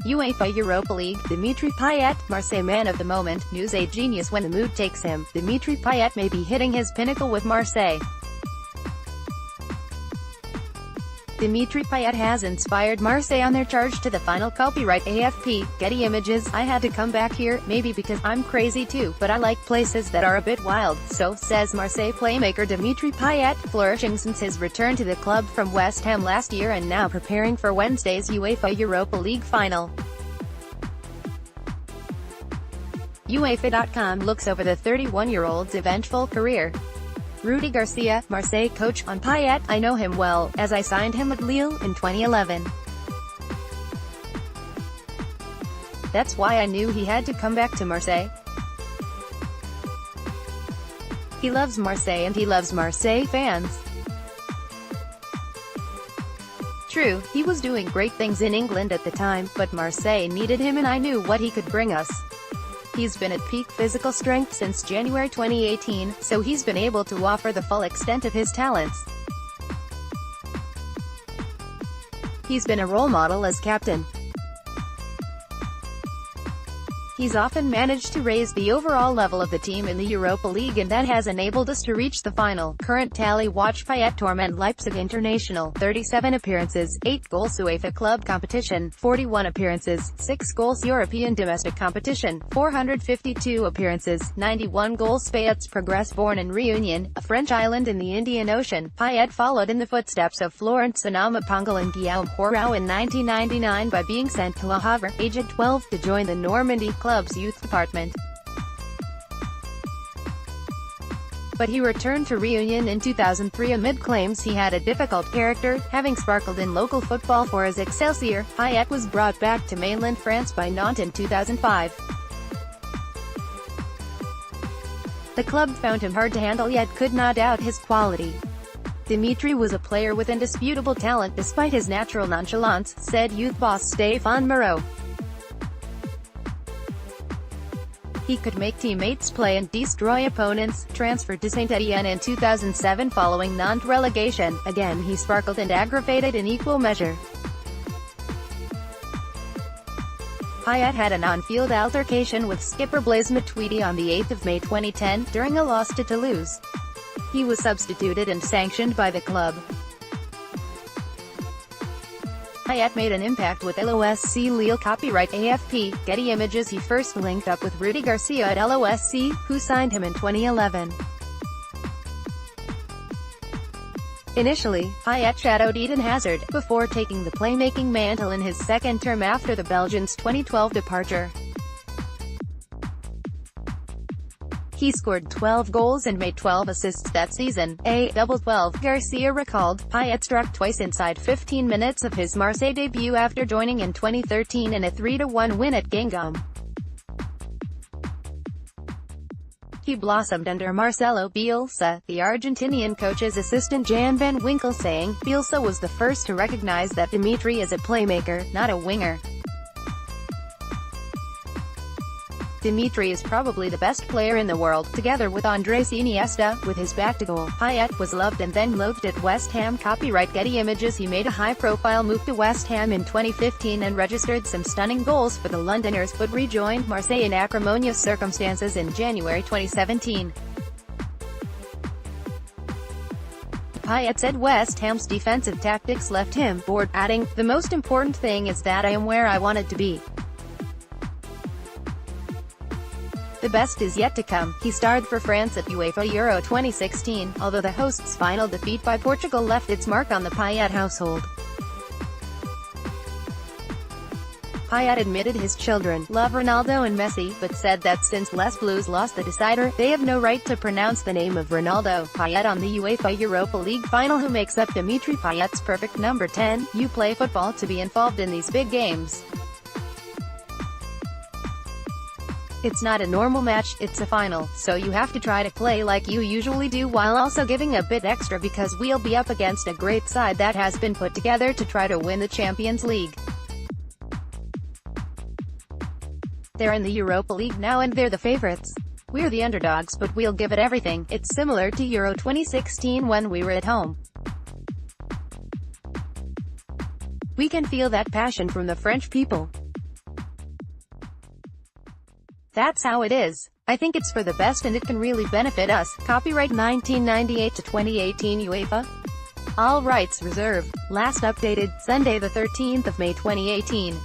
UEFA Europa League, Dimitri Payet, Marseille man of the moment, news a genius when the mood takes him. Dimitri Payet may be hitting his pinnacle with Marseille. Dimitri Payet has inspired Marseille on their charge to the final. Copyright AFP, Getty Images. I had to come back here, maybe because I'm crazy too, but I like places that are a bit wild, so, says Marseille playmaker Dimitri Payet, flourishing since his return to the club from West Ham last year and now preparing for Wednesday's UEFA Europa League final. UEFA.com looks over the 31-year-old's eventful career. Rudy Garcia, Marseille coach, on Payet. I know him well, as I signed him at Lille in 2011. That's why I knew he had to come back to Marseille. He loves Marseille and he loves Marseille fans. True, he was doing great things in England at the time, but Marseille needed him and I knew what he could bring us. He's been at peak physical strength since January 2018, so he's been able to offer the full extent of his talents. He's been a role model as captain. He's often managed to raise the overall level of the team in the Europa League and that has enabled us to reach the final. Current tally: watch Payet torment Leipzig International, 37 appearances, 8 goals UEFA club competition, 41 appearances, 6 goals European domestic competition, 452 appearances, 91 goals. Payet's progress: born in Réunion, a French island in the Indian Ocean, Payet followed in the footsteps of Florent Sanama-Pongal and Guillaume Hoarau in 1999 by being sent to Le Havre, aged 12, to join the Normandy club's youth department. But he returned to Réunion in 2003 amid claims he had a difficult character, having sparkled in local football for his Excelsior. Payet was brought back to mainland France by Nantes in 2005. The club found him hard to handle yet could not doubt his quality. Dimitri was a player with indisputable talent despite his natural nonchalance, said youth boss Stéphane Moreau. He could make teammates play and destroy opponents. Transferred to Saint-Étienne in 2007 following Nantes relegation, again he sparkled and aggravated in equal measure. Payet had an on-field altercation with skipper Blaise Matuidi on the 8th of May 2010, during a loss to Toulouse. He was substituted and sanctioned by the club. Payet made an impact with LOSC Lille. Copyright AFP, Getty Images. He first linked up with Rudy Garcia at LOSC, who signed him in 2011. Initially, Payet shadowed Eden Hazard, before taking the playmaking mantle in his second term after the Belgian's 2012 departure. He scored 12 goals and made 12 assists that season, a double 12. Garcia recalled, Payet struck twice inside 15 minutes of his Marseille debut after joining in 2013 in a 3-1 win at Guingamp. He blossomed under Marcelo Bielsa, the Argentinian coach's assistant Jan van Winkel, saying, Bielsa was the first to recognize that Dimitri is a playmaker, not a winger. Dimitri is probably the best player in the world, together with Andres Iniesta, with his back to goal. Payet was loved and then loathed at West Ham. Copyright Getty Images. He made a high-profile move to West Ham in 2015 and registered some stunning goals for the Londoners, but rejoined Marseille in acrimonious circumstances in January 2017. Payet said West Ham's defensive tactics left him bored, adding, the most important thing is that I am where I wanted to be. The best is yet to come. He starred for France at UEFA Euro 2016, although the hosts' final defeat by Portugal left its mark on the Payet household. Payet admitted his children love Ronaldo and Messi, but said that since Les Blues lost the decider, they have no right to pronounce the name of Ronaldo. Payet on the UEFA Europa League final. Who makes up Dimitri Payet's perfect number 10? You play football to be involved in these big games. It's not a normal match, it's a final, so you have to try to play like you usually do while also giving a bit extra because we'll be up against a great side that has been put together to try to win the Champions League. They're in the Europa League now and they're the favorites. We're the underdogs but we'll give it everything. It's similar to Euro 2016 when we were at home. We can feel that passion from the French people. That's how it is. I think it's for the best and it can really benefit us. Copyright 1998 to 2018 UEFA. All rights reserved. Last updated Sunday the 13th of May 2018.